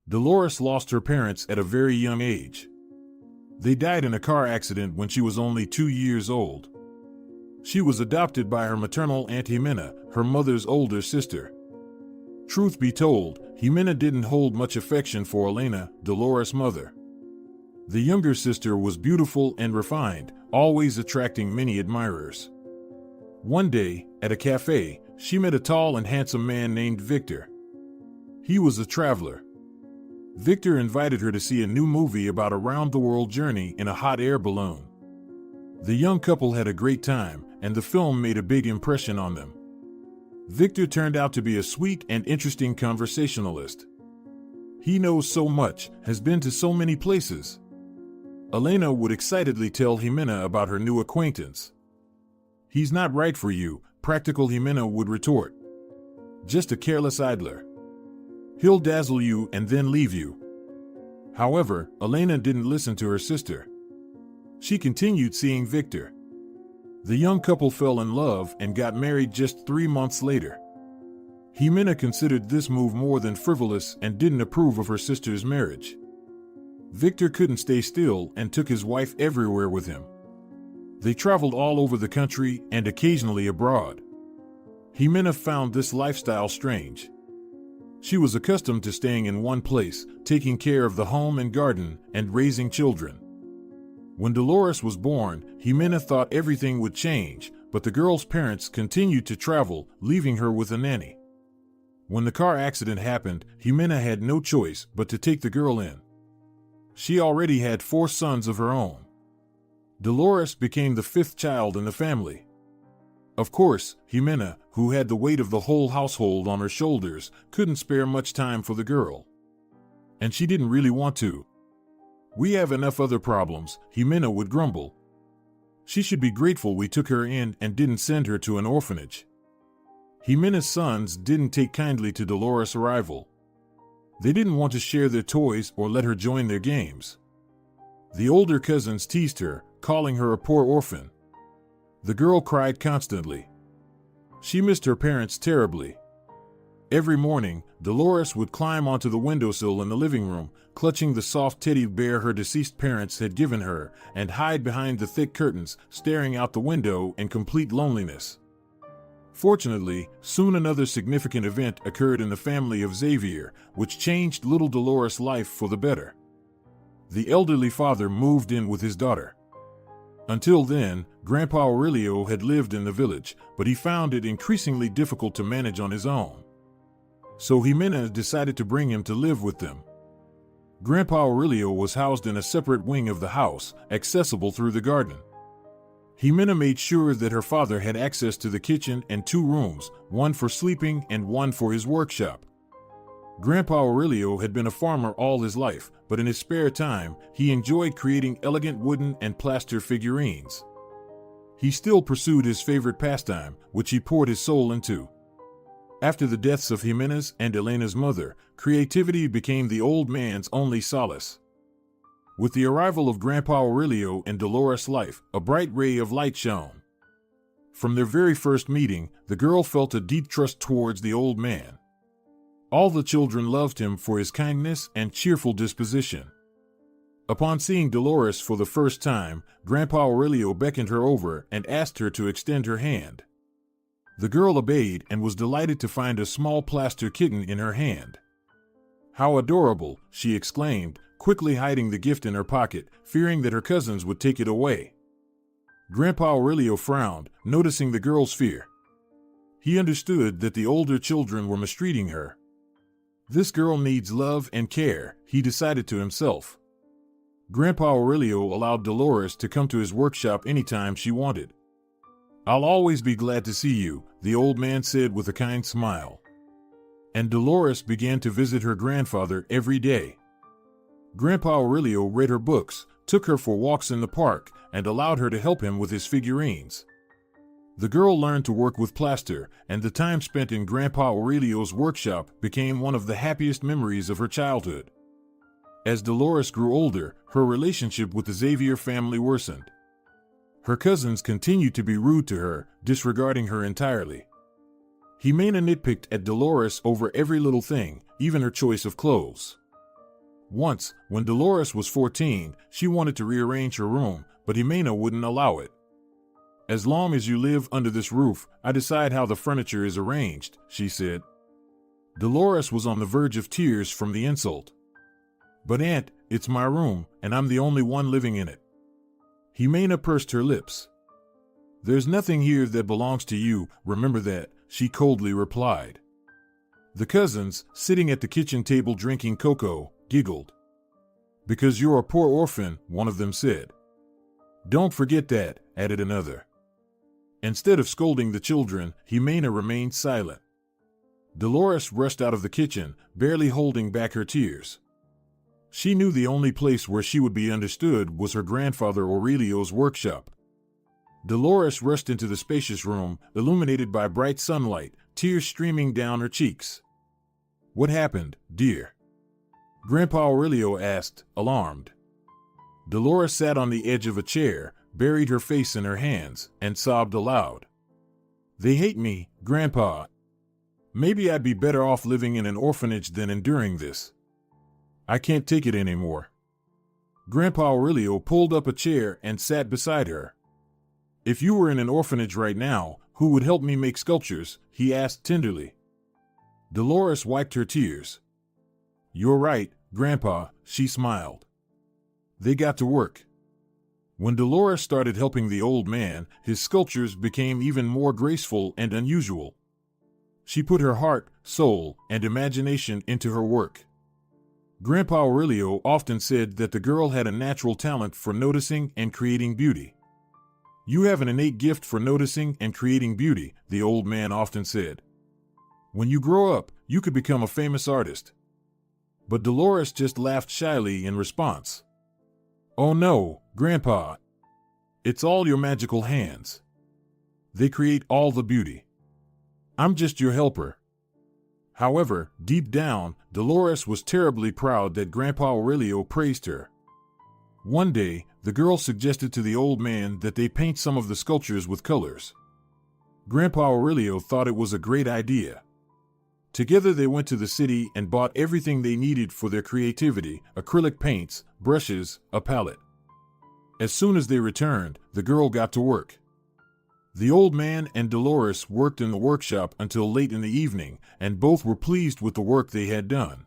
Dolores lost her parents at a very young age. They died in a car accident when she was only 2 years old. She was adopted by her maternal aunt Jimena, her mother's older sister. Truth be told, Jimena didn't hold much affection for Elena, Dolores' mother. The younger sister was beautiful and refined, always attracting many admirers. One day, at a cafe, she met a tall and handsome man named Victor. He was a traveler. Victor invited her to see a new movie about a round-the-world journey in a hot air balloon. The young couple had a great time, and the film made a big impression on them. Victor turned out to be a sweet and interesting conversationalist. He knows so much, has been to so many places. Elena would excitedly tell Jimena about her new acquaintance. "He's not right for you," practical Jimena would retort. "Just a careless idler. He'll dazzle you and then leave you." However, Elena didn't listen to her sister. She continued seeing Victor. The young couple fell in love and got married just 3 months later. Jimena considered this move more than frivolous and didn't approve of her sister's marriage. Victor couldn't stay still and took his wife everywhere with him. They traveled all over the country and occasionally abroad. Jimena found this lifestyle strange. She was accustomed to staying in one place, taking care of the home and garden, and raising children. When Dolores was born, Jimena thought everything would change, but the girl's parents continued to travel, leaving her with a nanny. When the car accident happened, Jimena had no choice but to take the girl in. She already had 4 sons of her own. Dolores became the 5th child in the family. Of course, Jimena, who had the weight of the whole household on her shoulders, couldn't spare much time for the girl. And she didn't really want to. "We have enough other problems," Jimena would grumble. "She should be grateful we took her in and didn't send her to an orphanage." Jimena's sons didn't take kindly to Dolores' arrival. They didn't want to share their toys or let her join their games. The older cousins teased her, calling her a poor orphan. The girl cried constantly. She missed her parents terribly. Every morning, Dolores would climb onto the windowsill in the living room, clutching the soft teddy bear her deceased parents had given her, and hide behind the thick curtains, staring out the window in complete loneliness. Fortunately, soon another significant event occurred in the family of Xavier, which changed little Dolores' life for the better. The elderly father moved in with his daughter. Until then, Grandpa Aurelio had lived in the village, but he found it increasingly difficult to manage on his own. So Jimena decided to bring him to live with them. Grandpa Aurelio was housed in a separate wing of the house, accessible through the garden. Jimena made sure that her father had access to the kitchen and 2 rooms, one for sleeping and one for his workshop. Grandpa Aurelio had been a farmer all his life, but in his spare time, he enjoyed creating elegant wooden and plaster figurines. He still pursued his favorite pastime, which he poured his soul into. After the deaths of Jimena's and Elena's mother, creativity became the old man's only solace. With the arrival of Grandpa Aurelio in Dolores' life, a bright ray of light shone. From their very first meeting, the girl felt a deep trust towards the old man. All the children loved him for his kindness and cheerful disposition. Upon seeing Dolores for the first time, Grandpa Aurelio beckoned her over and asked her to extend her hand. The girl obeyed and was delighted to find a small plaster kitten in her hand. "How adorable," she exclaimed, quickly hiding the gift in her pocket, fearing that her cousins would take it away. Grandpa Aurelio frowned, noticing the girl's fear. He understood that the older children were mistreating her. "This girl needs love and care," he decided to himself. Grandpa Aurelio allowed Dolores to come to his workshop anytime she wanted. "I'll always be glad to see you," the old man said with a kind smile. And Dolores began to visit her grandfather every day. Grandpa Aurelio read her books, took her for walks in the park, and allowed her to help him with his figurines. The girl learned to work with plaster, and the time spent in Grandpa Aurelio's workshop became one of the happiest memories of her childhood. As Dolores grew older, her relationship with the Xavier family worsened. Her cousins continued to be rude to her, disregarding her entirely. Jimena nitpicked at Dolores over every little thing, even her choice of clothes. Once, when Dolores was 14, she wanted to rearrange her room, but Jimena wouldn't allow it. "As long as you live under this roof, I decide how the furniture is arranged," she said. Dolores was on the verge of tears from the insult. "But Aunt, it's my room, and I'm the only one living in it." Jimena pursed her lips. "There's nothing here that belongs to you, remember that," she coldly replied. The cousins, sitting at the kitchen table drinking cocoa, giggled. "Because you're a poor orphan," one of them said. "Don't forget that," added another. Instead of scolding the children, Jimena remained silent. Dolores rushed out of the kitchen, barely holding back her tears. She knew the only place where she would be understood was her grandfather Aurelio's workshop. Dolores rushed into the spacious room, illuminated by bright sunlight, tears streaming down her cheeks. "What happened, dear?" Grandpa Aurelio asked, alarmed. Dolores sat on the edge of a chair, buried her face in her hands, and sobbed aloud. "They hate me, Grandpa. Maybe I'd be better off living in an orphanage than enduring this. I can't take it anymore." Grandpa Aurelio pulled up a chair and sat beside her. "If you were in an orphanage right now, who would help me make sculptures?" he asked tenderly. Dolores wiped her tears. "You're right, Grandpa," she smiled. They got to work. When Dolores started helping the old man, his sculptures became even more graceful and unusual. She put her heart, soul, and imagination into her work. Grandpa Aurelio often said that the girl had a natural talent for noticing and creating beauty. "You have an innate gift for noticing and creating beauty," the old man often said. "When you grow up, you could become a famous artist." But Dolores just laughed shyly in response. "Oh no, Grandpa. It's all your magical hands. They create all the beauty. I'm just your helper." However, deep down, Dolores was terribly proud that Grandpa Aurelio praised her. One day, the girl suggested to the old man that they paint some of the sculptures with colors. Grandpa Aurelio thought it was a great idea. Together they went to the city and bought everything they needed for their creativity: acrylic paints, brushes, a palette. As soon as they returned, the girl got to work. The old man and Dolores worked in the workshop until late in the evening, and both were pleased with the work they had done.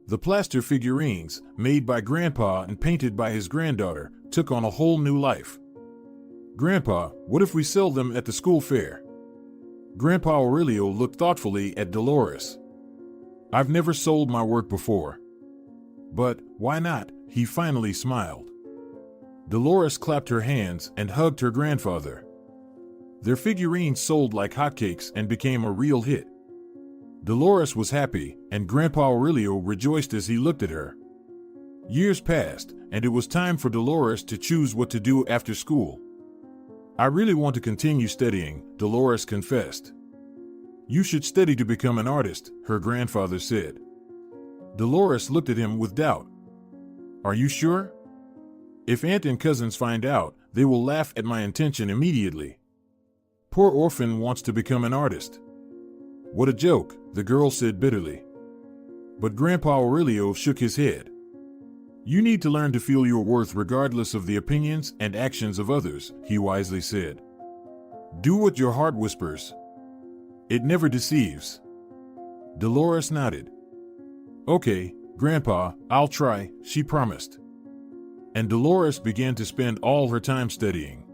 The plaster figurines, made by Grandpa and painted by his granddaughter, took on a whole new life. "Grandpa, what if we sell them at the school fair?" Grandpa Aurelio looked thoughtfully at Dolores. "I've never sold my work before." "But why not?" he finally smiled. Dolores clapped her hands and hugged her grandfather. Their figurines sold like hotcakes and became a real hit. Dolores was happy, and Grandpa Aurelio rejoiced as he looked at her. Years passed, and it was time for Dolores to choose what to do after school. "I really want to continue studying," Dolores confessed. "You should study to become an artist," her grandfather said. Dolores looked at him with doubt. "Are you sure? If Aunt and cousins find out, they will laugh at my intention immediately. Poor orphan wants to become an artist." "What a joke," the girl said bitterly. But Grandpa Aurelio shook his head. "You need to learn to feel your worth regardless of the opinions and actions of others," he wisely said. "Do what your heart whispers. It never deceives." Dolores nodded. "Okay, Grandpa, I'll try," she promised. And Dolores began to spend all her time studying.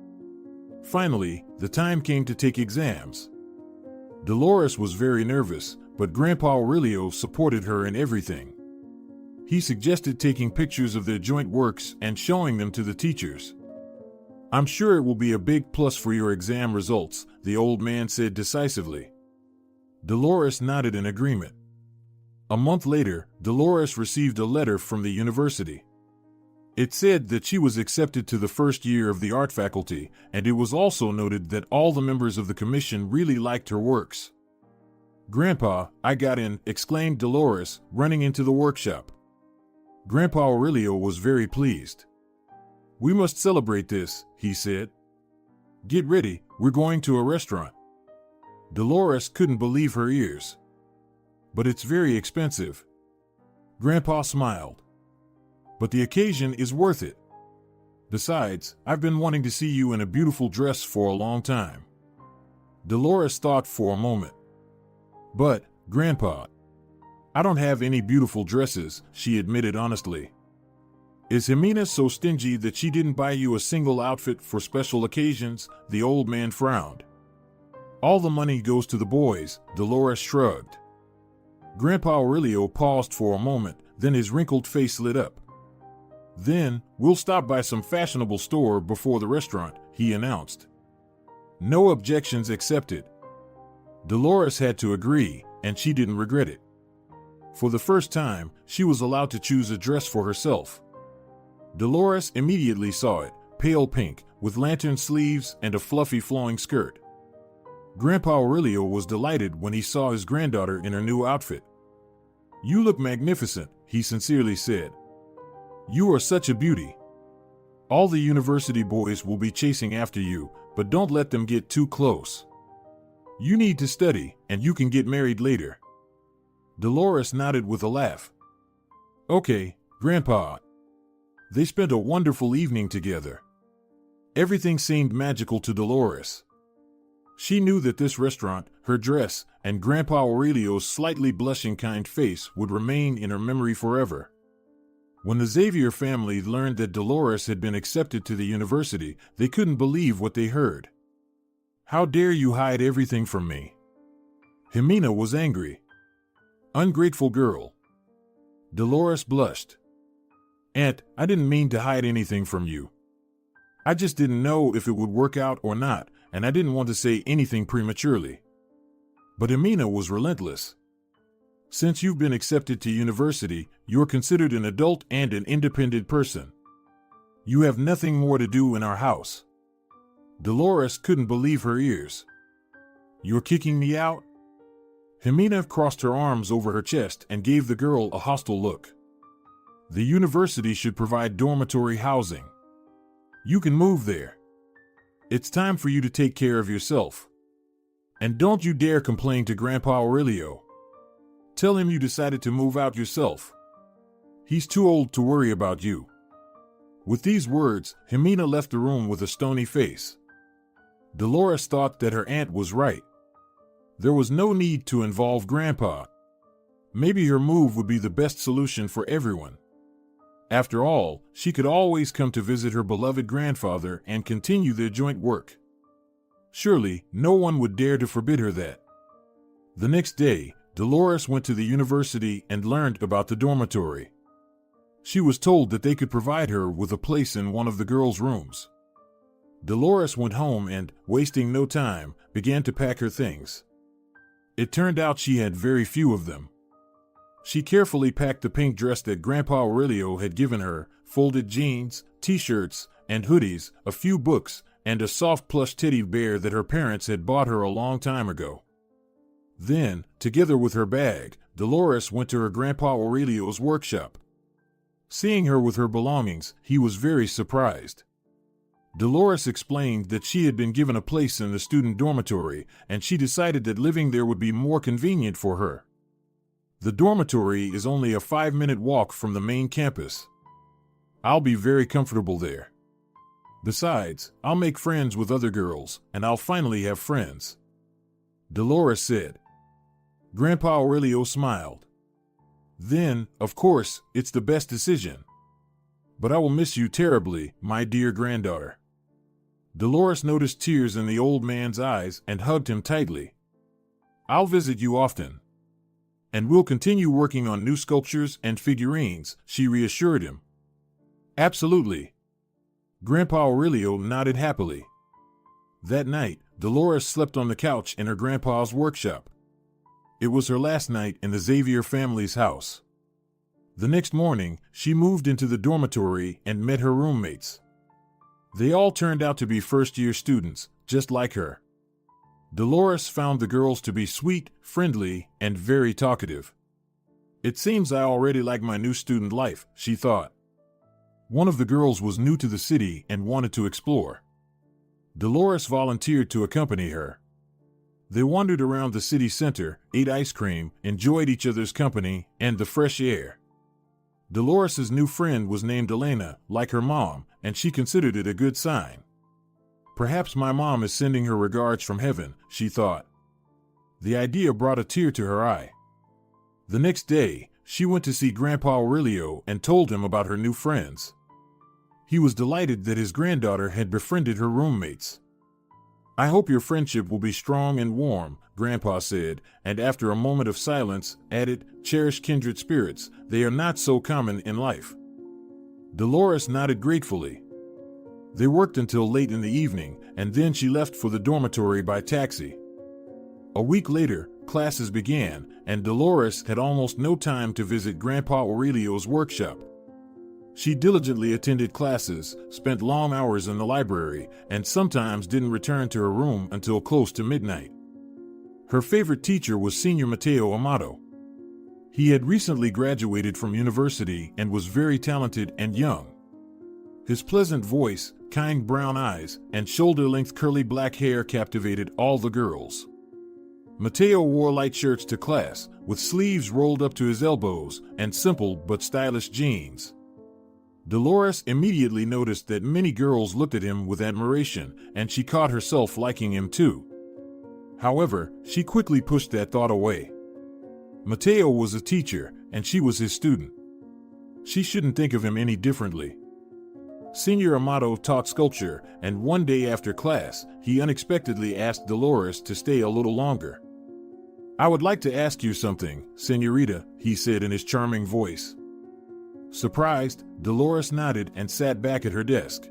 Finally, the time came to take exams. Dolores was very nervous, but Grandpa Aurelio supported her in everything. He suggested taking pictures of their joint works and showing them to the teachers. "I'm sure it will be a big plus for your exam results," the old man said decisively. Dolores nodded in agreement. A month later, Dolores received a letter from the university. It said that she was accepted to the first year of the art faculty, and it was also noted that all the members of the commission really liked her works. "Grandpa, I got in," exclaimed Dolores, running into the workshop. Grandpa Aurelio was very pleased. "We must celebrate this," he said. "Get ready, we're going to a restaurant." Dolores couldn't believe her ears. "But it's very expensive." Grandpa smiled. but the occasion is worth it. Besides, I've been wanting to see you in a beautiful dress for a long time." Dolores thought for a moment. "But, Grandpa, I don't have any beautiful dresses," she admitted honestly. "Is Jimena so stingy that she didn't buy you a single outfit for special occasions?" The old man frowned. "All the money goes to the boys," Dolores shrugged. Grandpa Aurelio paused for a moment, then his wrinkled face lit up. "Then, we'll stop by some fashionable store before the restaurant," he announced. No objections accepted. Dolores had to agree, and she didn't regret it. For the first time, she was allowed to choose a dress for herself. Dolores immediately saw it, pale pink, with lantern sleeves and a fluffy flowing skirt. Grandpa Aurelio was delighted when he saw his granddaughter in her new outfit. "You look magnificent," he sincerely said. "You are such a beauty. All the university boys will be chasing after you, but don't let them get too close. You need to study, and you can get married later." Dolores nodded with a laugh. "Okay, Grandpa." They spent a wonderful evening together. Everything seemed magical to Dolores. She knew that this restaurant, her dress, and Grandpa Aurelio's slightly blushing kind face would remain in her memory forever. When the Xavier family learned that Dolores had been accepted to the university, they couldn't believe what they heard. "How dare you hide everything from me?" Jimena was angry. "Ungrateful girl." Dolores blushed. "Aunt, I didn't mean to hide anything from you. I just didn't know if it would work out or not, and I didn't want to say anything prematurely." But Jimena was relentless. "Since you've been accepted to university, you're considered an adult and an independent person. You have nothing more to do in our house." Dolores couldn't believe her ears. "You're kicking me out?" Jimena crossed her arms over her chest and gave the girl a hostile look. "The university should provide dormitory housing. You can move there. It's time for you to take care of yourself. And don't you dare complain to Grandpa Aurelio. Tell him you decided to move out yourself. He's too old to worry about you." With these words, Jimena left the room with a stony face. Dolores thought that her aunt was right. There was no need to involve Grandpa. Maybe her move would be the best solution for everyone. After all, she could always come to visit her beloved grandfather and continue their joint work. Surely, no one would dare to forbid her that. The next day, Dolores went to the university and learned about the dormitory. She was told that they could provide her with a place in one of the girls' rooms. Dolores went home and, wasting no time, began to pack her things. It turned out she had very few of them. She carefully packed the pink dress that Grandpa Aurelio had given her, folded jeans, t-shirts, and hoodies, a few books, and a soft plush teddy bear that her parents had bought her a long time ago. Then, together with her bag, Dolores went to her Grandpa Aurelio's workshop. Seeing her with her belongings, he was very surprised. Dolores explained that she had been given a place in the student dormitory, and she decided that living there would be more convenient for her. The dormitory is only a 5-minute walk from the main campus. I'll be very comfortable there. Besides, I'll make friends with other girls, and I'll finally have friends," Dolores said. Grandpa Aurelio smiled. "Then, of course, it's the best decision. But I will miss you terribly, my dear granddaughter." Dolores noticed tears in the old man's eyes and hugged him tightly. "I'll visit you often. And we'll continue working on new sculptures and figurines," she reassured him. "Absolutely." Grandpa Aurelio nodded happily. That night, Dolores slept on the couch in her grandpa's workshop. It was her last night in the Xavier family's house. The next morning, she moved into the dormitory and met her roommates. They all turned out to be first-year students, just like her. Dolores found the girls to be sweet, friendly, and very talkative. "It seems I already like my new student life," she thought. One of the girls was new to the city and wanted to explore. Dolores volunteered to accompany her. They wandered around the city center, ate ice cream, enjoyed each other's company and the fresh air. Dolores's new friend was named Elena, like her mom, and she considered it a good sign. Perhaps my mom is sending her regards from heaven, she thought. The idea brought a tear to her eye. The next day, she went to see Grandpa Aurelio and told him about her new friends. He was delighted that his granddaughter had befriended her roommates. "I hope your friendship will be strong and warm," Grandpa said, and after a moment of silence, added, "Cherish kindred spirits, they are not so common in life." Dolores nodded gratefully. They worked until late in the evening, and then she left for the dormitory by taxi. A week later, classes began, and Dolores had almost no time to visit Grandpa Aurelio's workshop. She diligently attended classes, spent long hours in the library, and sometimes didn't return to her room until close to midnight. Her favorite teacher was Senior Mateo Amato. He had recently graduated from university and was very talented and young. His pleasant voice, kind brown eyes, and shoulder-length curly black hair captivated all the girls. Mateo wore light shirts to class, with sleeves rolled up to his elbows, and simple but stylish jeans. Dolores immediately noticed that many girls looked at him with admiration, and she caught herself liking him too. However, she quickly pushed that thought away. Mateo was a teacher, and she was his student. She shouldn't think of him any differently. Senior Amato taught sculpture, and one day after class, he unexpectedly asked Dolores to stay a little longer. "I would like to ask you something, Señorita," he said in his charming voice. Surprised, Dolores nodded and sat back at her desk.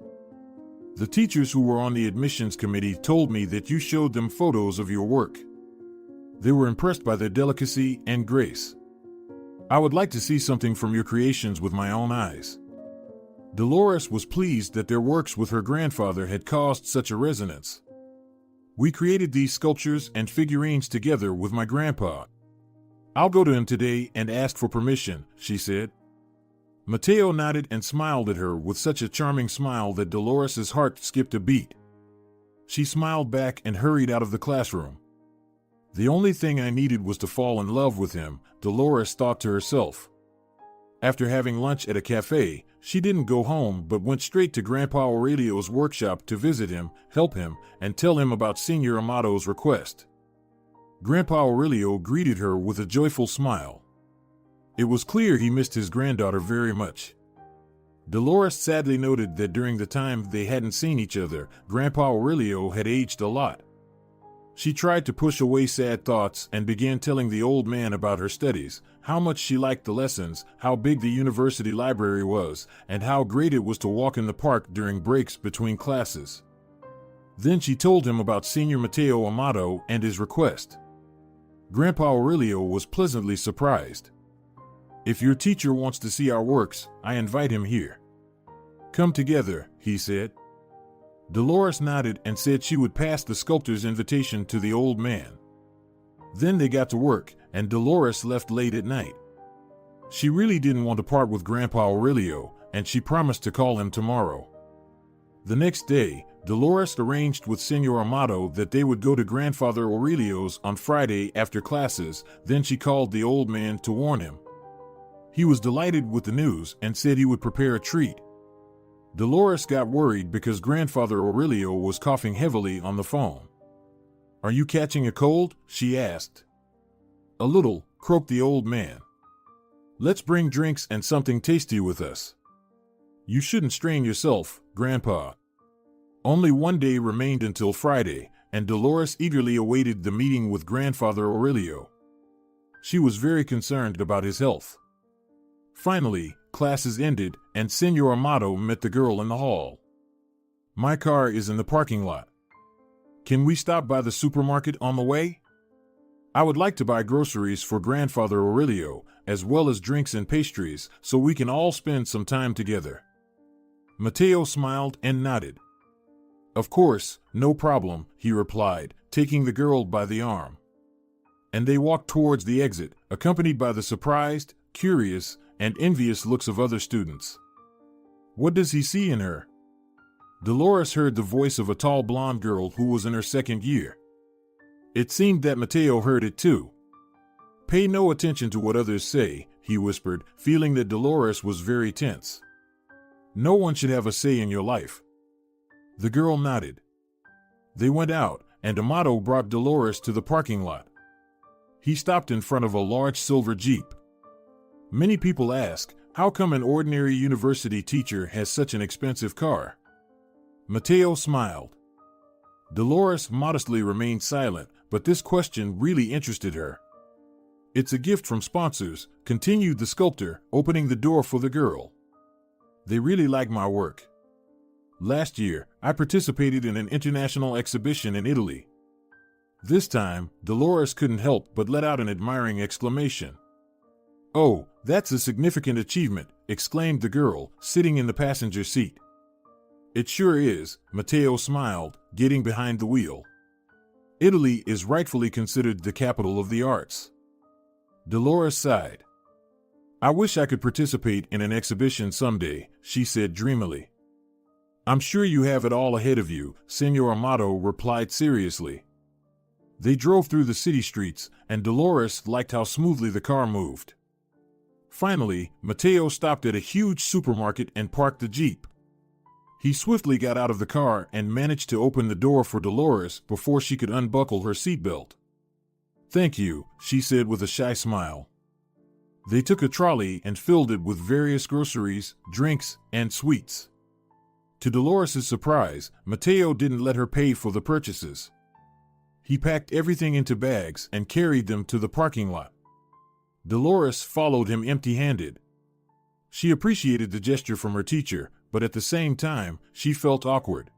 "The teachers who were on the admissions committee told me that you showed them photos of your work. They were impressed by their delicacy and grace. I would like to see something from your creations with my own eyes." Dolores was pleased that their works with her grandfather had caused such a resonance. "We created these sculptures and figurines together with my grandpa. I'll go to him today and ask for permission," she said. Mateo nodded and smiled at her with such a charming smile that Dolores's heart skipped a beat. She smiled back and hurried out of the classroom. The only thing I needed was to fall in love with him, Dolores thought to herself. After having lunch at a cafe, she didn't go home but went straight to Grandpa Aurelio's workshop to visit him, help him, and tell him about Senior Amato's request. Grandpa Aurelio greeted her with a joyful smile. It was clear he missed his granddaughter very much. Dolores sadly noted that during the time they hadn't seen each other, Grandpa Aurelio had aged a lot. She tried to push away sad thoughts and began telling the old man about her studies, how much she liked the lessons, how big the university library was, and how great it was to walk in the park during breaks between classes. Then she told him about Senior Mateo Amato and his request. Grandpa Aurelio was pleasantly surprised. "If your teacher wants to see our works, I invite him here. Come together," he said. Dolores nodded and said she would pass the sculptor's invitation to the old man. Then they got to work, and Dolores left late at night. She really didn't want to part with Grandpa Aurelio, and she promised to call him tomorrow. The next day, Dolores arranged with Senor Amato that they would go to Grandfather Aurelio's on Friday after classes. Then she called the old man to warn him. He was delighted with the news and said he would prepare a treat. Dolores got worried because Grandfather Aurelio was coughing heavily on the phone. "Are you catching a cold?" she asked. "A little," croaked the old man. "Let's bring drinks and something tasty with us." "You shouldn't strain yourself, Grandpa." Only one day remained until Friday, and Dolores eagerly awaited the meeting with Grandfather Aurelio. She was very concerned about his health. Finally, classes ended, and Senor Amato met the girl in the hall. "My car is in the parking lot. Can we stop by the supermarket on the way? I would like to buy groceries for Grandfather Aurelio, as well as drinks and pastries, so we can all spend some time together." Mateo smiled and nodded. "Of course, no problem," he replied, taking the girl by the arm. And they walked towards the exit, accompanied by the surprised, curious, and envious looks of other students. "What does he see in her?" Dolores heard the voice of a tall blonde girl who was in her second year. It seemed that Mateo heard it too. "Pay no attention to what others say," he whispered, feeling that Dolores was very tense. No one should have a say in your life. The girl nodded. They went out, and Amato brought Dolores to the parking lot. He stopped in front of a large silver Jeep. Many people ask, how come an ordinary university teacher has such an expensive car? Mateo smiled. Dolores modestly remained silent, but this question really interested her. It's a gift from sponsors, continued the sculptor, opening the door for the girl. They really like my work. Last year, I participated in an international exhibition in Italy. This time, Dolores couldn't help but let out an admiring exclamation. Oh, that's a significant achievement, exclaimed the girl, sitting in the passenger seat. It sure is, Mateo smiled, getting behind the wheel. Italy is rightfully considered the capital of the arts. Dolores sighed. I wish I could participate in an exhibition someday, she said dreamily. I'm sure you have it all ahead of you, Senor Amato replied seriously. They drove through the city streets, and Dolores liked how smoothly the car moved. Finally, Mateo stopped at a huge supermarket and parked the Jeep. He swiftly got out of the car and managed to open the door for Dolores before she could unbuckle her seatbelt. Thank you, she said with a shy smile. They took a trolley and filled it with various groceries, drinks, and sweets. To Dolores' surprise, Mateo didn't let her pay for the purchases. He packed everything into bags and carried them to the parking lot. Dolores followed him empty-handed. She appreciated the gesture from her teacher, but at the same time, she felt awkward.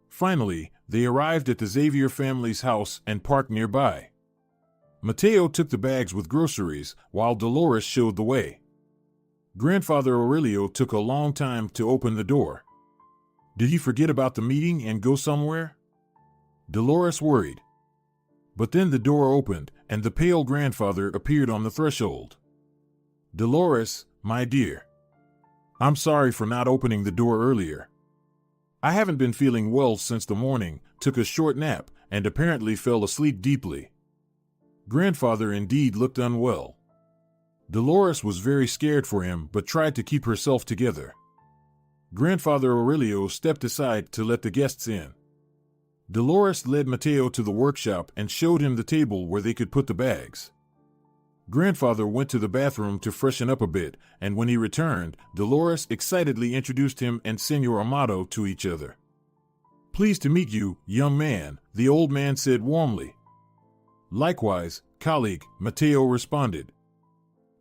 Finally, they arrived at the Xavier family's house and parked nearby. Mateo took the bags with groceries, while Dolores showed the way. Grandfather Aurelio took a long time to open the door. Did he forget about the meeting and go somewhere? Dolores worried. But then the door opened, and the pale grandfather appeared on the threshold. Dolores, my dear. I'm sorry for not opening the door earlier. I haven't been feeling well since the morning, took a short nap, and apparently fell asleep deeply. Grandfather indeed looked unwell. Dolores was very scared for him but tried to keep herself together. Grandfather Aurelio stepped aside to let the guests in. Dolores led Mateo to the workshop and showed him the table where they could put the bags. Grandfather went to the bathroom to freshen up a bit, and when he returned, Dolores excitedly introduced him and Senor Amato to each other. Pleased to meet you, young man, the old man said warmly. Likewise, colleague, Mateo responded.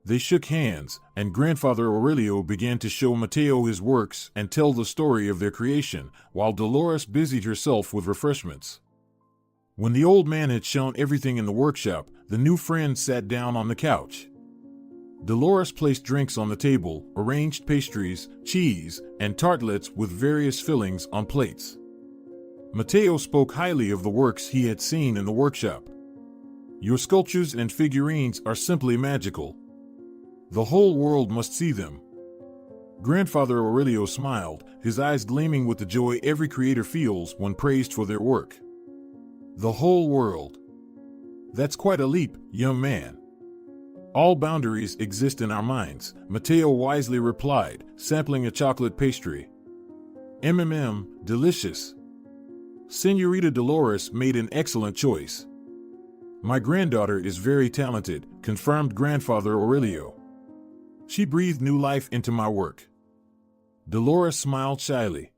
They shook hands, and Grandfather Aurelio began to show Mateo his works and tell the story of their creation, while Dolores busied herself with refreshments. When the old man had shown everything in the workshop, the new friend sat down on the couch. Dolores placed drinks on the table, arranged pastries, cheese, and tartlets with various fillings on plates. Mateo spoke highly of the works he had seen in the workshop. Your sculptures and figurines are simply magical. The whole world must see them. Grandfather Aurelio smiled, his eyes gleaming with the joy every creator feels when praised for their work. The whole world. That's quite a leap, young man. All boundaries exist in our minds, Mateo wisely replied, sampling a chocolate pastry. Delicious. Senorita Dolores made an excellent choice. My granddaughter is very talented, confirmed Grandfather Aurelio. She breathed new life into my work. Dolores smiled shyly.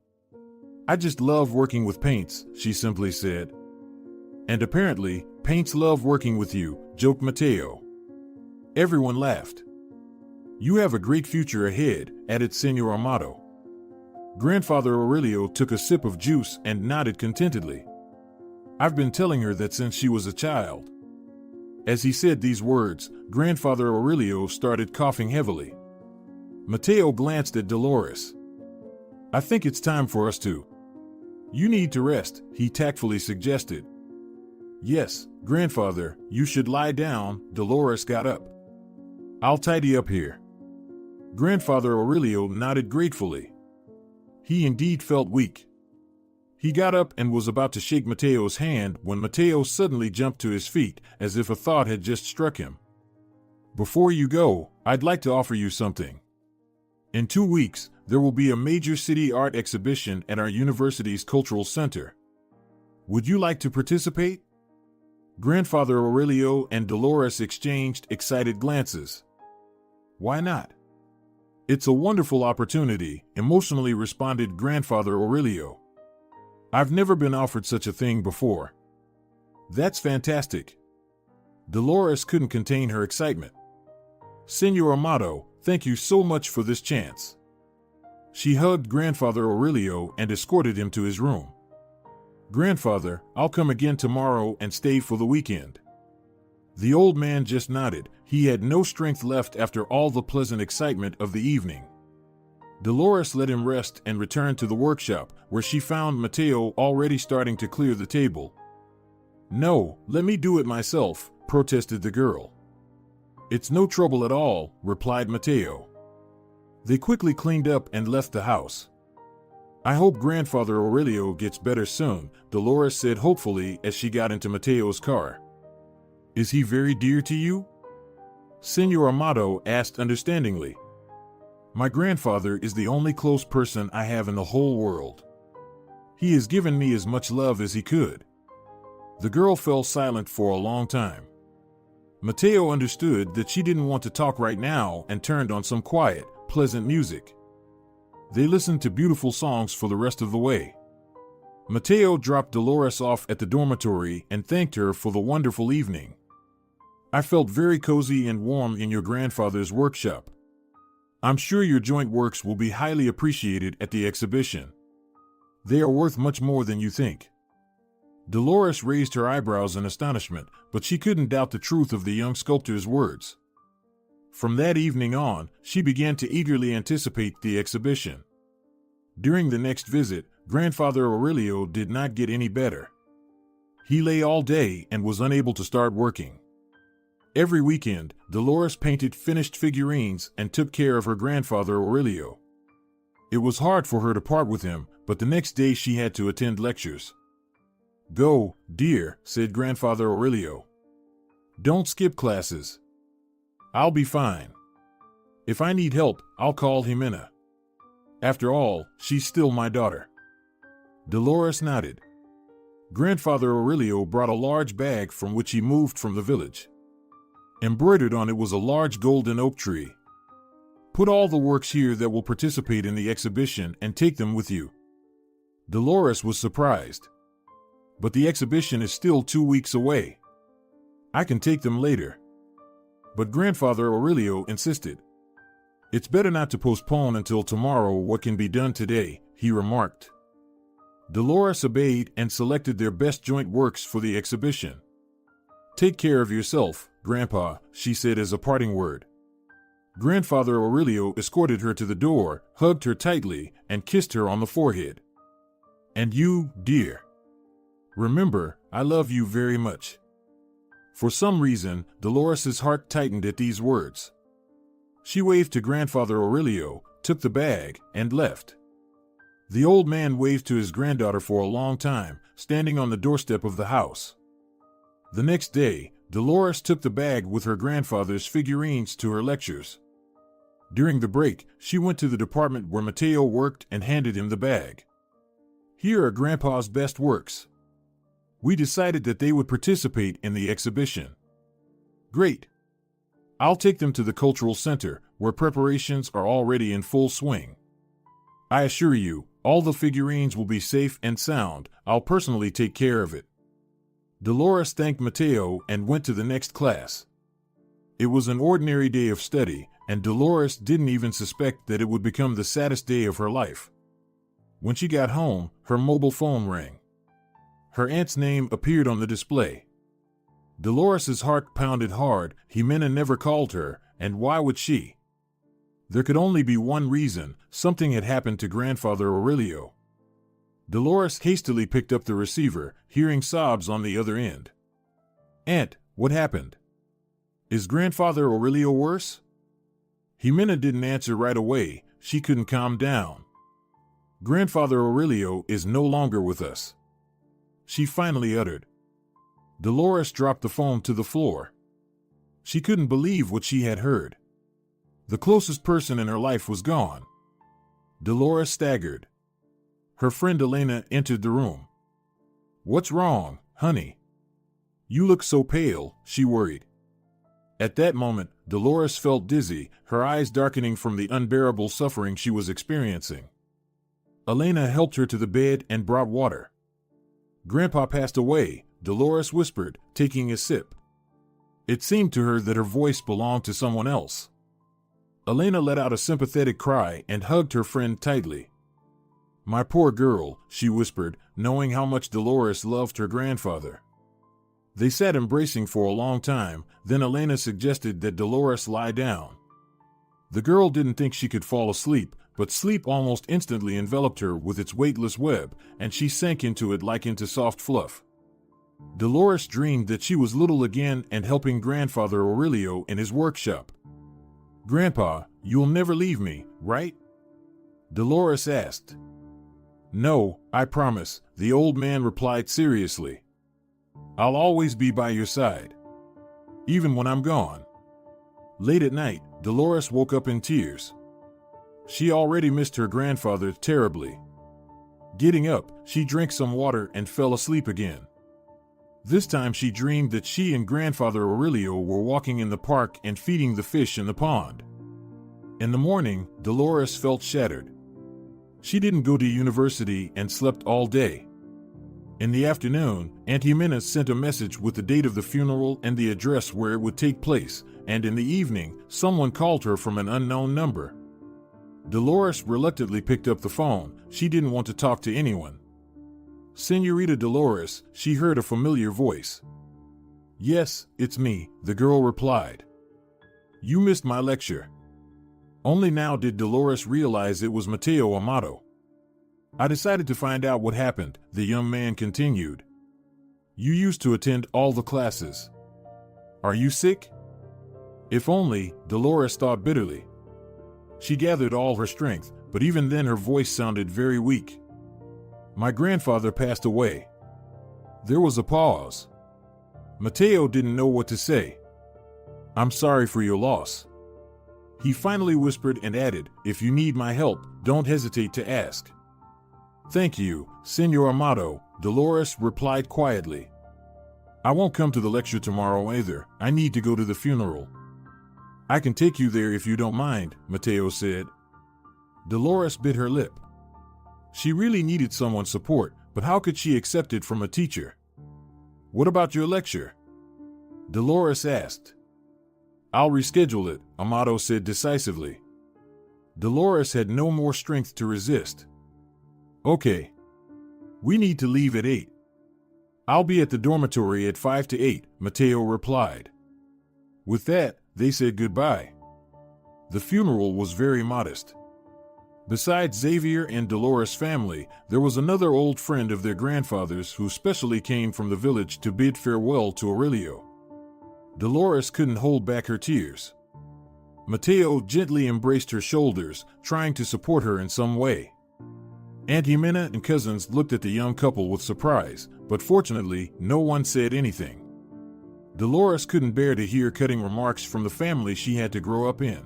I just love working with paints, she simply said. And apparently, paints love working with you, joked Mateo. Everyone laughed. You have a great future ahead, added Senor Amato. Grandfather Aurelio took a sip of juice and nodded contentedly. I've been telling her that since she was a child. As he said these words, Grandfather Aurelio started coughing heavily. Mateo glanced at Dolores. I think it's time for us to. You need to rest, he tactfully suggested. Yes, Grandfather, you should lie down, Dolores got up. I'll tidy up here. Grandfather Aurelio nodded gratefully. He indeed felt weak. He got up and was about to shake Mateo's hand when Mateo suddenly jumped to his feet, as if a thought had just struck him. Before you go, I'd like to offer you something. In 2 weeks, there will be a major city art exhibition at our university's cultural center. Would you like to participate? Grandfather Aurelio and Dolores exchanged excited glances. Why not? It's a wonderful opportunity, emotionally responded Grandfather Aurelio. I've never been offered such a thing before. That's fantastic. Dolores couldn't contain her excitement. Senor Amato, thank you so much for this chance. She hugged Grandfather Aurelio and escorted him to his room. Grandfather, I'll come again tomorrow and stay for the weekend. The old man just nodded. He had no strength left after all the pleasant excitement of the evening. Dolores let him rest and returned to the workshop, where she found Mateo already starting to clear the table. No, let me do it myself, protested the girl. It's no trouble at all, replied Mateo. They quickly cleaned up and left the house. I hope Grandfather Aurelio gets better soon, Dolores said hopefully as she got into Mateo's car. Is he very dear to you? Senor Amato asked understandingly. My grandfather is the only close person I have in the whole world. He has given me as much love as he could. The girl fell silent for a long time. Mateo understood that she didn't want to talk right now and turned on some quiet, pleasant music. They listened to beautiful songs for the rest of the way. Mateo dropped Dolores off at the dormitory and thanked her for the wonderful evening. I felt very cozy and warm in your grandfather's workshop. I'm sure your joint works will be highly appreciated at the exhibition. They are worth much more than you think. Dolores raised her eyebrows in astonishment, but she couldn't doubt the truth of the young sculptor's words. From that evening on, she began to eagerly anticipate the exhibition. During the next visit, Grandfather Aurelio did not get any better. He lay all day and was unable to start working. Every weekend, Dolores painted finished figurines and took care of her grandfather Aurelio. It was hard for her to part with him, but the next day she had to attend lectures. Go, dear, said Grandfather Aurelio. Don't skip classes. I'll be fine. If I need help, I'll call Jimena. After all, she's still my daughter. Dolores nodded. Grandfather Aurelio brought a large bag from which he moved from the village. Embroidered on it was a large golden oak tree. Put all the works here that will participate in the exhibition and take them with you. Dolores was surprised. But the exhibition is still 2 weeks away. I can take them later. But Grandfather Aurelio insisted. It's better not to postpone until tomorrow what can be done today, he remarked. Dolores obeyed and selected their best joint works for the exhibition. Take care of yourself, Grandpa, she said as a parting word. Grandfather Aurelio escorted her to the door, hugged her tightly, and kissed her on the forehead. And you, dear. Remember, I love you very much. For some reason, Dolores's heart tightened at these words. She waved to Grandfather Aurelio, took the bag, and left. The old man waved to his granddaughter for a long time, standing on the doorstep of the house. The next day, Dolores took the bag with her grandfather's figurines to her lectures. During the break, she went to the department where Mateo worked and handed him the bag. Here are Grandpa's best works. We decided that they would participate in the exhibition. Great. I'll take them to the cultural center, where preparations are already in full swing. I assure you, all the figurines will be safe and sound. I'll personally take care of it. Dolores thanked Mateo and went to the next class. It was an ordinary day of study, and Dolores didn't even suspect that it would become the saddest day of her life. When she got home, her mobile phone rang. Her aunt's name appeared on the display. Dolores's heart pounded hard. Jimena never called her, and why would she? There could only be one reason. Something had happened to Grandfather Aurelio. Dolores hastily picked up the receiver, hearing sobs on the other end. Aunt, what happened? Is Grandfather Aurelio worse? Jimena didn't answer right away. She couldn't calm down. Grandfather Aurelio is no longer with us, she finally uttered. Dolores dropped the phone to the floor. She couldn't believe what she had heard. The closest person in her life was gone. Dolores staggered. Her friend Elena entered the room. "What's wrong, honey? You look so pale," she worried. At that moment, Dolores felt dizzy, her eyes darkening from the unbearable suffering she was experiencing. Elena helped her to the bed and brought water. "Grandpa passed away," Dolores whispered, taking a sip. It seemed to her that her voice belonged to someone else. Elena let out a sympathetic cry and hugged her friend tightly. "My poor girl," she whispered, knowing how much Dolores loved her grandfather. They sat embracing for a long time, then Elena suggested that Dolores lie down. The girl didn't think she could fall asleep, but sleep almost instantly enveloped her with its weightless web, and she sank into it like into soft fluff. Dolores dreamed that she was little again and helping Grandfather Aurelio in his workshop. "Grandpa, you'll never leave me, right?" Dolores asked. "No, I promise," the old man replied seriously. "I'll always be by your side, even when I'm gone." Late at night, Dolores woke up in tears. She already missed her grandfather terribly. Getting up, she drank some water and fell asleep again. This time she dreamed that she and Grandfather Aurelio were walking in the park and feeding the fish in the pond. In the morning, Dolores felt shattered. She didn't go to university and slept all day. In the afternoon, Aunt Jimena sent a message with the date of the funeral and the address where it would take place, and in the evening, someone called her from an unknown number. Dolores reluctantly picked up the phone. She didn't want to talk to anyone. "Señorita Dolores," she heard a familiar voice. "Yes, it's me," the girl replied. "You missed my lecture." Only now did Dolores realize it was Mateo Amato. "I decided to find out what happened," the young man continued. "You used to attend all the classes. Are you sick?" If only, Dolores thought bitterly. She gathered all her strength, but even then her voice sounded very weak. "My grandfather passed away." There was a pause. Mateo didn't know what to say. "I'm sorry for your loss." He finally whispered and added, "If you need my help, don't hesitate to ask." "Thank you, Senor Amato," Dolores replied quietly. "I won't come to the lecture tomorrow either. I need to go to the funeral." "I can take you there if you don't mind," Mateo said. Dolores bit her lip. She really needed someone's support, but how could she accept it from a teacher? "What about your lecture?" Dolores asked. "I'll reschedule it," Amato said decisively. Dolores had no more strength to resist. "Okay. We need to leave at 8. "I'll be at the dormitory at 5 to 8, Mateo replied. With that, they said goodbye. The funeral was very modest. Besides Xavier and Dolores' family, there was another old friend of their grandfather's who specially came from the village to bid farewell to Aurelio. Dolores couldn't hold back her tears. Mateo gently embraced her shoulders, trying to support her in some way. Aunt Jimena and cousins looked at the young couple with surprise, but fortunately, no one said anything. Dolores couldn't bear to hear cutting remarks from the family she had to grow up in.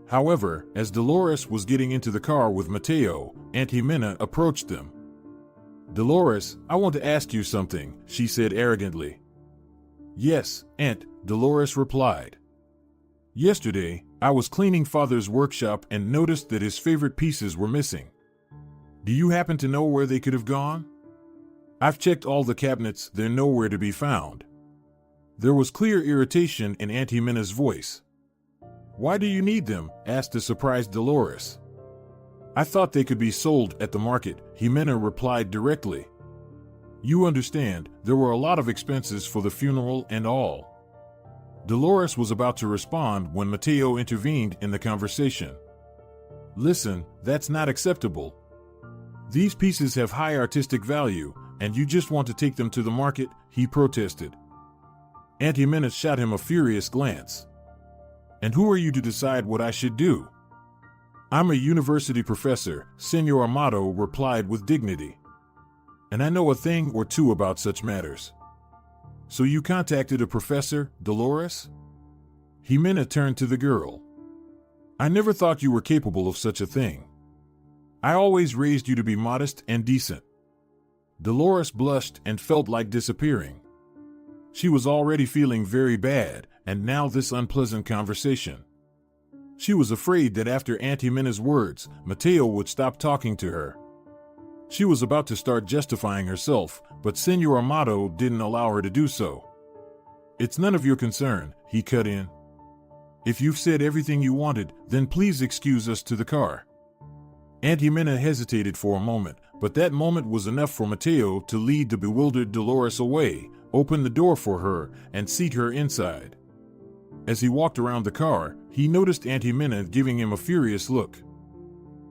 However, as Dolores was getting into the car with Mateo, Aunt Jimena approached them. "Dolores, I want to ask you something," she said arrogantly. "Yes, Aunt," Dolores replied. "Yesterday, I was cleaning Father's workshop and noticed that his favorite pieces were missing. Do you happen to know where they could have gone? I've checked all the cabinets, they're nowhere to be found." There was clear irritation in Aunt Jimena's voice. "Why do you need them?" asked the surprised Dolores. "I thought they could be sold at the market," Jimena replied directly. "You understand, there were a lot of expenses for the funeral and all." Dolores was about to respond when Mateo intervened in the conversation. "Listen, that's not acceptable. These pieces have high artistic value, and you just want to take them to the market," he protested. Aunt Jimena shot him a furious glance. "And who are you to decide what I should do?" "I'm a university professor," Senor Amato replied with dignity. "And I know a thing or two about such matters." "So you contacted a professor, Dolores?" Jimena turned to the girl. I never thought you were capable of such a thing. I always raised you to be modest and decent." Dolores blushed and felt like disappearing. She was already feeling very bad, and now this unpleasant conversation. She was afraid that after Auntie Minna's words, Mateo would stop talking to her. She was about to start justifying herself, but Senor Amato didn't allow her to do so. "It's none of your concern," he cut in. "If you've said everything you wanted, then please excuse us to the car." Auntie Minna hesitated for a moment, but that moment was enough for Mateo to lead the bewildered Dolores away, open the door for her, and seat her inside. As he walked around the car, he noticed Auntie Minna giving him a furious look.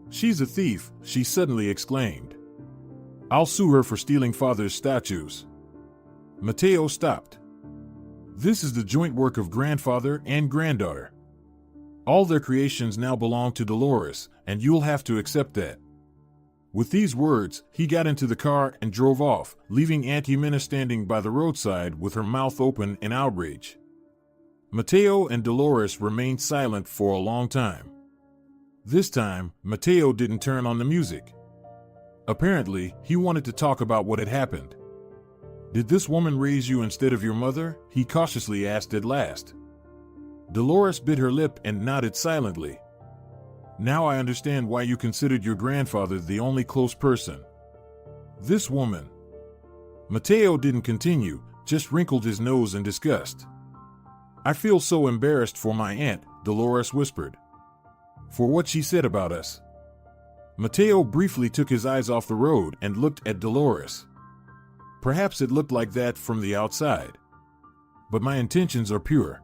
"She's a thief," she suddenly exclaimed. "I'll sue her for stealing Father's statues." Mateo stopped. This is the joint work of grandfather and granddaughter. All their creations now belong to Dolores, and you'll have to accept that. With these words, he got into the car and drove off, leaving Auntie Minna standing by the roadside with her mouth open in outrage. Mateo and Dolores remained silent for a long time. This time, Mateo didn't turn on the music. Apparently, he wanted to talk about what had happened. "Did this woman raise you instead of your mother?" he cautiously asked at last. Dolores bit her lip and nodded silently. "Now I understand why you considered your grandfather the only close person. This woman." Mateo didn't continue, just wrinkled his nose in disgust. "I feel so embarrassed for my aunt," Dolores whispered. "For what she said about us." Mateo briefly took his eyes off the road and looked at Dolores. "Perhaps it looked like that from the outside. But my intentions are pure.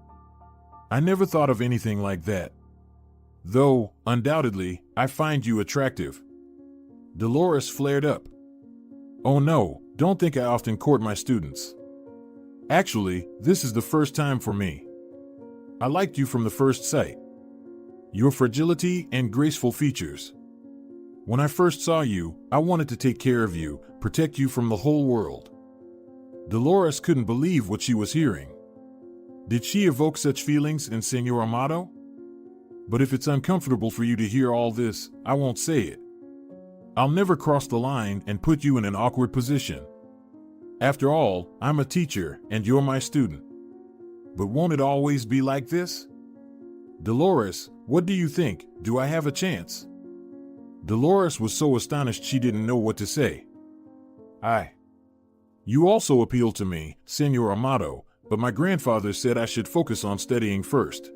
I never thought of anything like that. Though, undoubtedly, I find you attractive." Dolores flared up. "Oh no, don't think I often court my students. Actually, this is the first time for me. I liked you from the first sight. Your fragility and graceful features. When I first saw you, I wanted to take care of you, protect you from the whole world." Dolores couldn't believe what she was hearing. Did she evoke such feelings in Senor Amato? "But if it's uncomfortable for you to hear all this, I won't say it. I'll never cross the line and put you in an awkward position. After all, I'm a teacher and you're my student. But won't it always be like this? Dolores, what do you think? Do I have a chance?" Dolores was so astonished she didn't know what to say. "You also appeal to me, Senor Amato, but my grandfather said I should focus on studying first."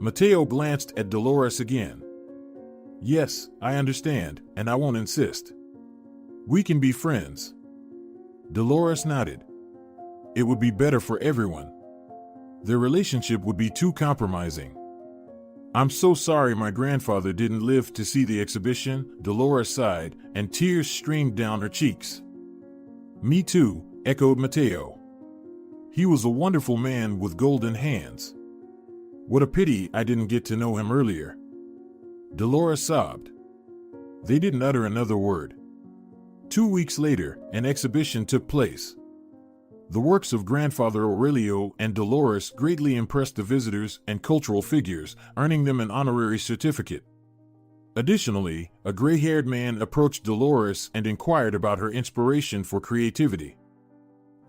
Mateo glanced at Dolores again. "Yes, I understand, and I won't insist. We can be friends." Dolores nodded. It would be better for everyone. Their relationship would be too compromising. "I'm so sorry my grandfather didn't live to see the exhibition," Dolores sighed, and tears streamed down her cheeks. "Me too," echoed Mateo. "He was a wonderful man with golden hands. What a pity I didn't get to know him earlier." Dolores sobbed. They didn't utter another word. 2 weeks later, an exhibition took place. The works of Grandfather Aurelio and Dolores greatly impressed the visitors and cultural figures, earning them an honorary certificate. Additionally, a gray-haired man approached Dolores and inquired about her inspiration for creativity.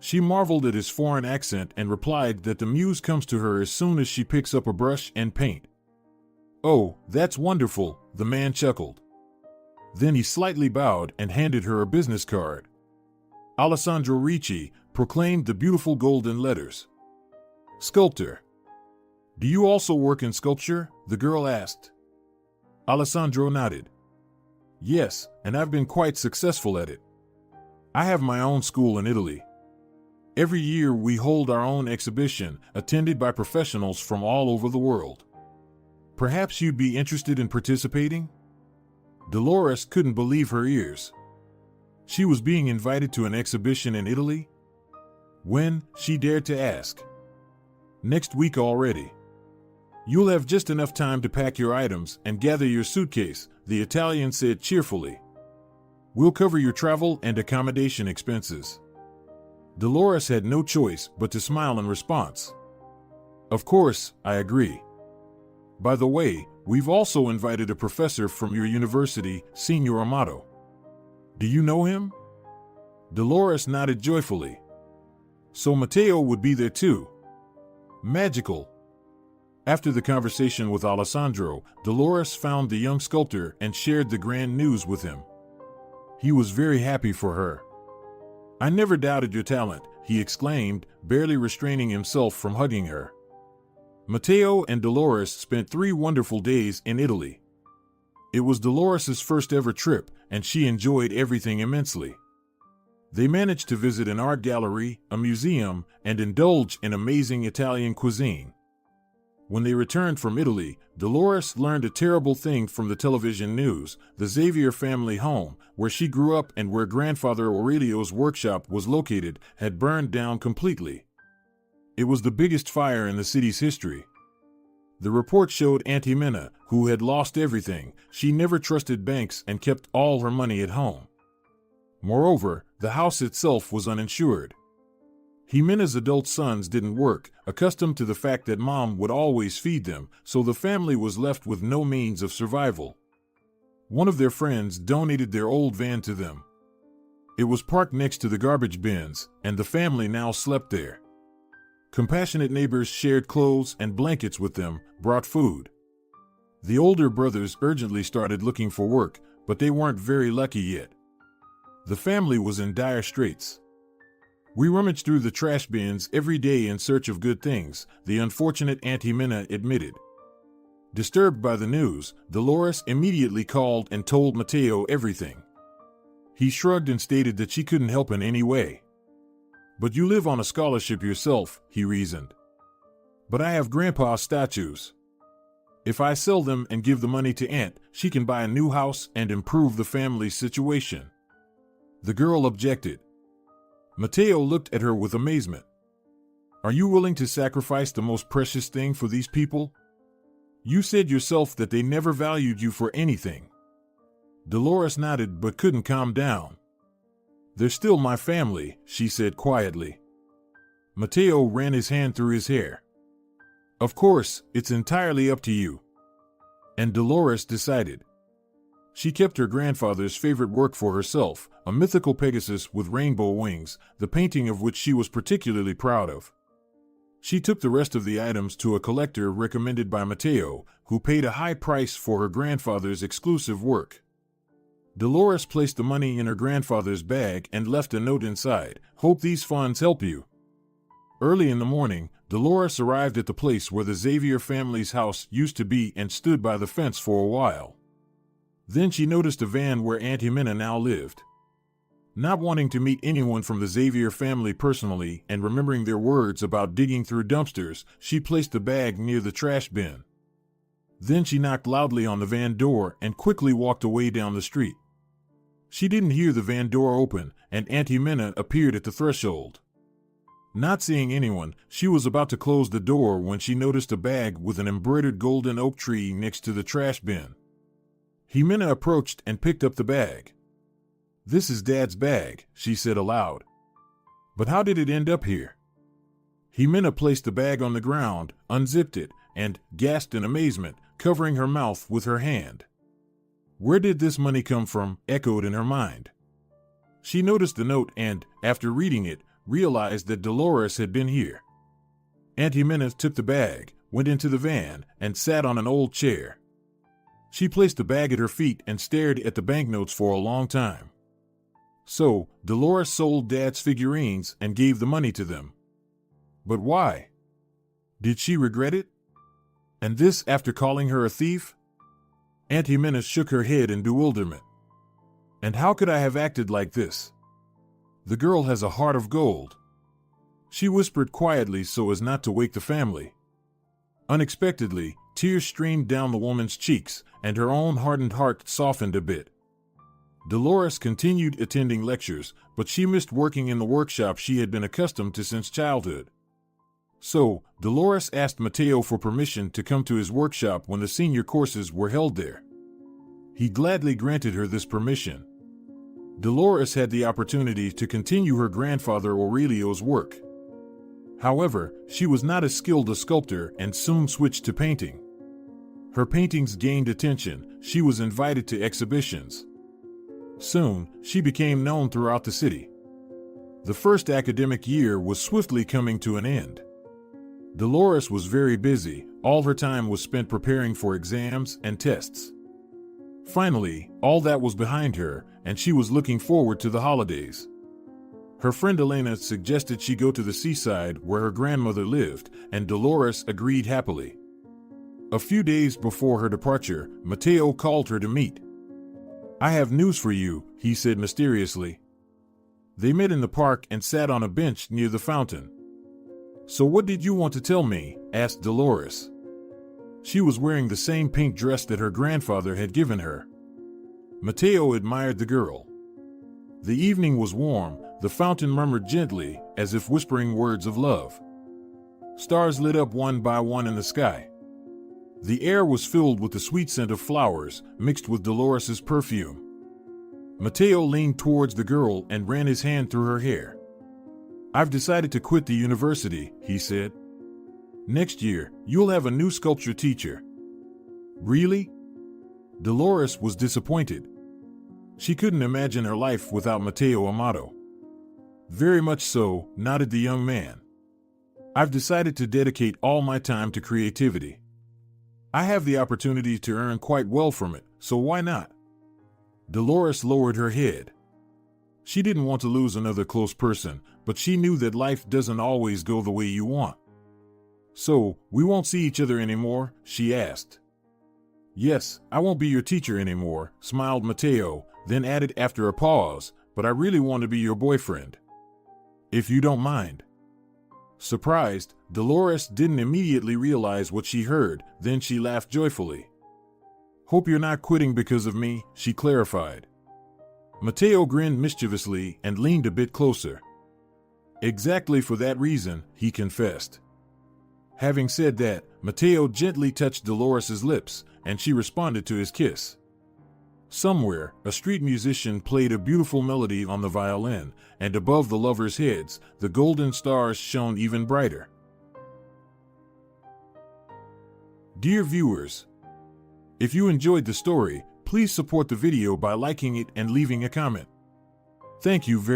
She marveled at his foreign accent and replied that the muse comes to her as soon as she picks up a brush and paint. "Oh, that's wonderful," the man chuckled. Then he slightly bowed and handed her a business card. Alessandro Ricci proclaimed the beautiful golden letters. "Sculptor." "Do you also work in sculpture?" the girl asked. Alessandro nodded. "Yes, and I've been quite successful at it. I have my own school in Italy. Every year we hold our own exhibition, attended by professionals from all over the world. Perhaps you'd be interested in participating?" Dolores couldn't believe her ears. She was being invited to an exhibition in Italy? When, she dared to ask. "Next week already. You'll have just enough time to pack your items and gather your suitcase," the Italian said cheerfully. "We'll cover your travel and accommodation expenses." Dolores had no choice but to smile in response. "Of course, I agree. By the way, We've also invited a professor from your university, Senor Amato. Do you know him? Dolores nodded joyfully. So Mateo would be there too. Magical. After the conversation with Alessandro, Dolores found the young sculptor and shared the grand news with him. He was very happy for her. I never doubted your talent, he exclaimed, barely restraining himself from hugging her. Mateo and Dolores spent 3 wonderful days in Italy. It was Dolores' first ever trip, and she enjoyed everything immensely. They managed to visit an art gallery, a museum, and indulge in amazing Italian cuisine. When they returned from Italy, Dolores learned a terrible thing from the television news. The Xavier family home, where she grew up and where grandfather Aurelio's workshop was located, had burned down completely. It was the biggest fire in the city's history. The report showed Aunt Jimena, who had lost everything. She never trusted banks and kept all her money at home. Moreover, the house itself was uninsured. Jimena's adult sons didn't work, accustomed to the fact that mom would always feed them, so the family was left with no means of survival. One of their friends donated their old van to them. It was parked next to the garbage bins, and the family now slept there. Compassionate neighbors shared clothes and blankets with them, brought food. The older brothers urgently started looking for work, but they weren't very lucky yet. The family was in dire straits. We rummaged through the trash bins every day in search of good things, the unfortunate Aunt Jimena admitted. Disturbed by the news, Dolores immediately called and told Mateo everything. He shrugged and stated that she couldn't help in any way. But you live on a scholarship yourself, he reasoned. But I have Grandpa's statues. If I sell them and give the money to Aunt, she can buy a new house and improve the family's situation. The girl objected. Mateo looked at her with amazement. Are you willing to sacrifice the most precious thing for these people? You said yourself that they never valued you for anything. Dolores nodded but couldn't calm down. They're still my family, she said quietly. Mateo ran his hand through his hair. Of course, it's entirely up to you. And Dolores decided. She kept her grandfather's favorite work for herself, a mythical Pegasus with rainbow wings, the painting of which she was particularly proud of. She took the rest of the items to a collector recommended by Mateo, who paid a high price for her grandfather's exclusive work. Dolores placed the money in her grandfather's bag and left a note inside. Hope these funds help you. Early in the morning, Dolores arrived at the place where the Xavier family's house used to be and stood by the fence for a while. Then she noticed a van where Aunt Jimena now lived. Not wanting to meet anyone from the Xavier family personally and remembering their words about digging through dumpsters, she placed the bag near the trash bin. Then she knocked loudly on the van door and quickly walked away down the street. She didn't hear the van door open, and Aunt Jimena appeared at the threshold. Not seeing anyone, she was about to close the door when she noticed a bag with an embroidered golden oak tree next to the trash bin. Jimena approached and picked up the bag. This is Dad's bag, she said aloud. But how did it end up here? Jimena placed the bag on the ground, unzipped it, and gasped in amazement, covering her mouth with her hand. Where did this money come from? Echoed in her mind. She noticed the note and, after reading it, realized that Dolores had been here. Aunt Jimena took the bag, went into the van, and sat on an old chair. She placed the bag at her feet and stared at the banknotes for a long time. So, Dolores sold Dad's figurines and gave the money to them. But why? Did she regret it? And this after calling her a thief? Aunt Jimena shook her head in bewilderment. And how could I have acted like this? The girl has a heart of gold. She whispered quietly so as not to wake the family. Unexpectedly, tears streamed down the woman's cheeks, and her own hardened heart softened a bit. Dolores continued attending lectures, but she missed working in the workshop she had been accustomed to since childhood. So, Dolores asked Mateo for permission to come to his workshop when the senior courses were held there. He gladly granted her this permission. Dolores had the opportunity to continue her grandfather Aurelio's work. However, she was not as skilled a sculptor and soon switched to painting. Her paintings gained attention. She was invited to exhibitions. Soon, she became known throughout the city. The first academic year was swiftly coming to an end. Dolores was very busy. All her time was spent preparing for exams and tests. Finally, all that was behind her, and she was looking forward to the holidays. Her friend Elena suggested she go to the seaside where her grandmother lived, and Dolores agreed happily. A few days before her departure, Mateo called her to meet. "I have news for you," he said mysteriously. They met in the park and sat on a bench near the fountain. "So what did you want to tell me?" asked Dolores. She was wearing the same pink dress that her grandfather had given her. Mateo admired the girl. The evening was warm. The fountain murmured gently, as if whispering words of love. Stars lit up one by one in the sky. The air was filled with the sweet scent of flowers, mixed with Dolores's perfume. Mateo leaned towards the girl and ran his hand through her hair. "I've decided to quit the university," he said. "Next year, you'll have a new sculpture teacher." "Really?" Dolores was disappointed. She couldn't imagine her life without Mateo Amato. "Very much so," nodded the young man. "I've decided to dedicate all my time to creativity. I have the opportunity to earn quite well from it, so why not?" Dolores lowered her head. She didn't want to lose another close person, but she knew that life doesn't always go the way you want. "So, we won't see each other anymore?" she asked. "Yes, I won't be your teacher anymore," smiled Mateo, then added after a pause, "but I really want to be your boyfriend. If you don't mind." Surprised, Dolores didn't immediately realize what she heard, then she laughed joyfully. "Hope you're not quitting because of me," she clarified. Mateo grinned mischievously and leaned a bit closer. "Exactly for that reason," he confessed. Having said that, Mateo gently touched Dolores's lips, and she responded to his kiss. Somewhere, a street musician played a beautiful melody on the violin, and above the lovers' heads, the golden stars shone even brighter. Dear viewers, if you enjoyed the story, please support the video by liking it and leaving a comment. Thank you very much.